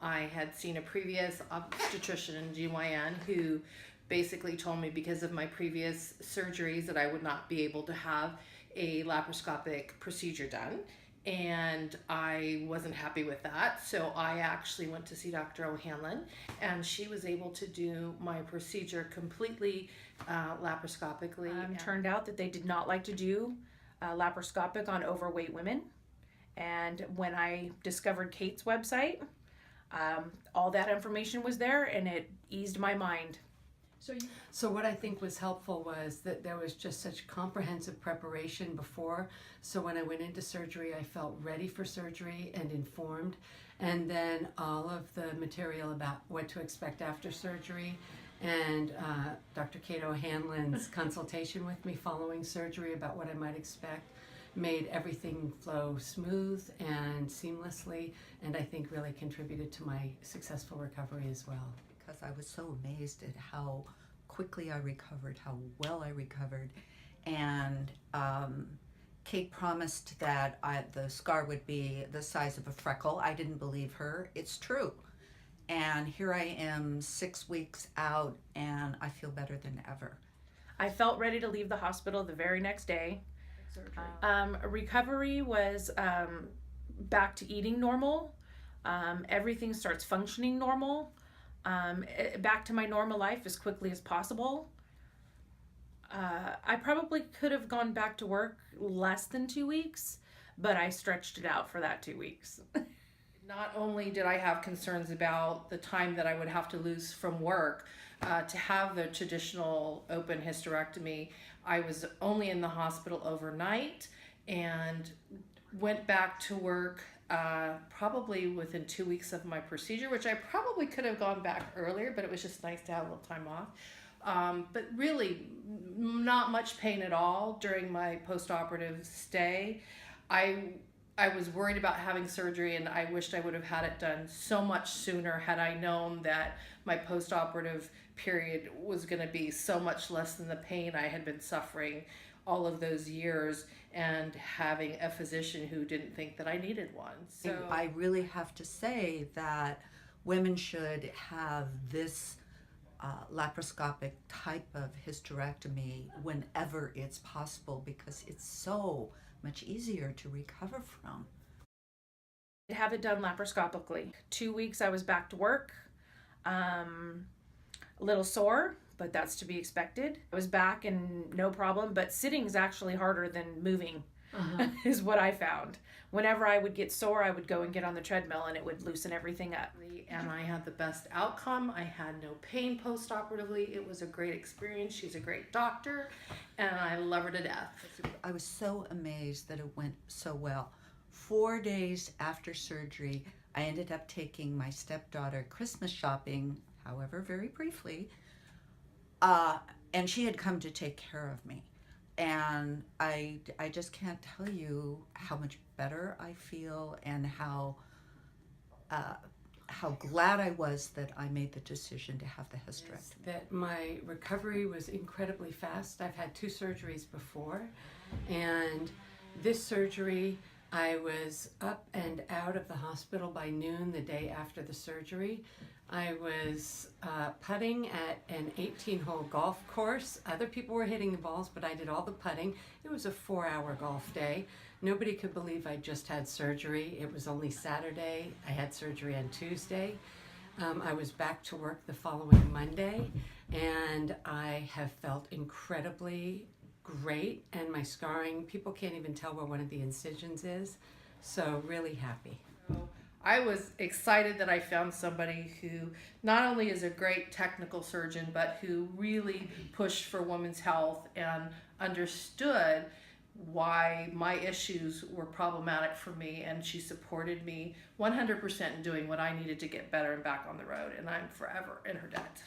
I had seen a previous obstetrician, GYN, who basically told me because of my previous surgeries that I would not be able to have a laparoscopic procedure done. And I wasn't happy with that. So I actually went to see Dr. O'Hanlon, and she was able to do my procedure completely laparoscopically. Turned out that they did not like to do laparoscopic on overweight women. And when I discovered Kate's website, all that information was there, and it eased my mind. So what I think was helpful was that there was just such comprehensive preparation before. So when I went into surgery, I felt ready for surgery and informed. And then all of the material about what to expect after surgery, and Dr. Kate O'Hanlon's consultation with me following surgery about what I might expect made everything flow smooth and seamlessly, and I think really contributed to my successful recovery as well. Because I was so amazed at how quickly I recovered, how well I recovered. And Kate promised that the scar would be the size of a freckle. I didn't believe her. It's true. And here I am 6 weeks out, and I feel better than ever. I felt ready to leave the hospital the very next day. Recovery was back to eating normal. Everything starts functioning normal. Back to my normal life as quickly as possible. I probably could have gone back to work less than 2 weeks, but I stretched it out for that 2 weeks. Not only did I have concerns about the time that I would have to lose from work to have the traditional open hysterectomy, I was only in the hospital overnight and went back to work probably within 2 weeks of my procedure, which I probably could have gone back earlier, but it was just nice to have a little time off. But really not much pain at all during my post-operative stay. I was worried about having surgery, and I wished I would have had it done so much sooner had I known that my post-operative period was going to be so much less than the pain I had been suffering all of those years, and having a physician who didn't think that I needed one. So I really have to say that women should have this laparoscopic type of hysterectomy whenever it's possible, because it's so much easier to recover from. Have it done laparoscopically. 2 weeks I was back to work. A little sore, but that's to be expected. I was back and no problem, but sitting is actually harder than moving, is what I found. Whenever I would get sore, I would go and get on the treadmill, and it would loosen everything up. And I had the best outcome. I had no pain post-operatively. It was a great experience. She's a great doctor, and I love her to death. I was so amazed that it went so well. 4 days after surgery, I ended up taking my stepdaughter Christmas shopping, however, very briefly, and she had come to take care of me. And I just can't tell you how much better I feel, and how glad I was that I made the decision to have the hysterectomy. That my recovery was incredibly fast. I've had 2 surgeries before, and this surgery, I was up and out of the hospital by noon the day after the surgery. I was putting at an 18-hole golf course. Other people were hitting the balls, but I did all the putting. It was a 4-hour golf day. Nobody could believe I just had surgery. It was only Saturday. I had surgery on Tuesday. I was back to work the following Monday, and I have felt incredibly great. And my scarring, people can't even tell where one of the incisions is. So really happy. I was excited that I found somebody who not only is a great technical surgeon, but who really pushed for women's health and understood why my issues were problematic for me, and she supported me 100% in doing what I needed to get better and back on the road, and I'm forever in her debt.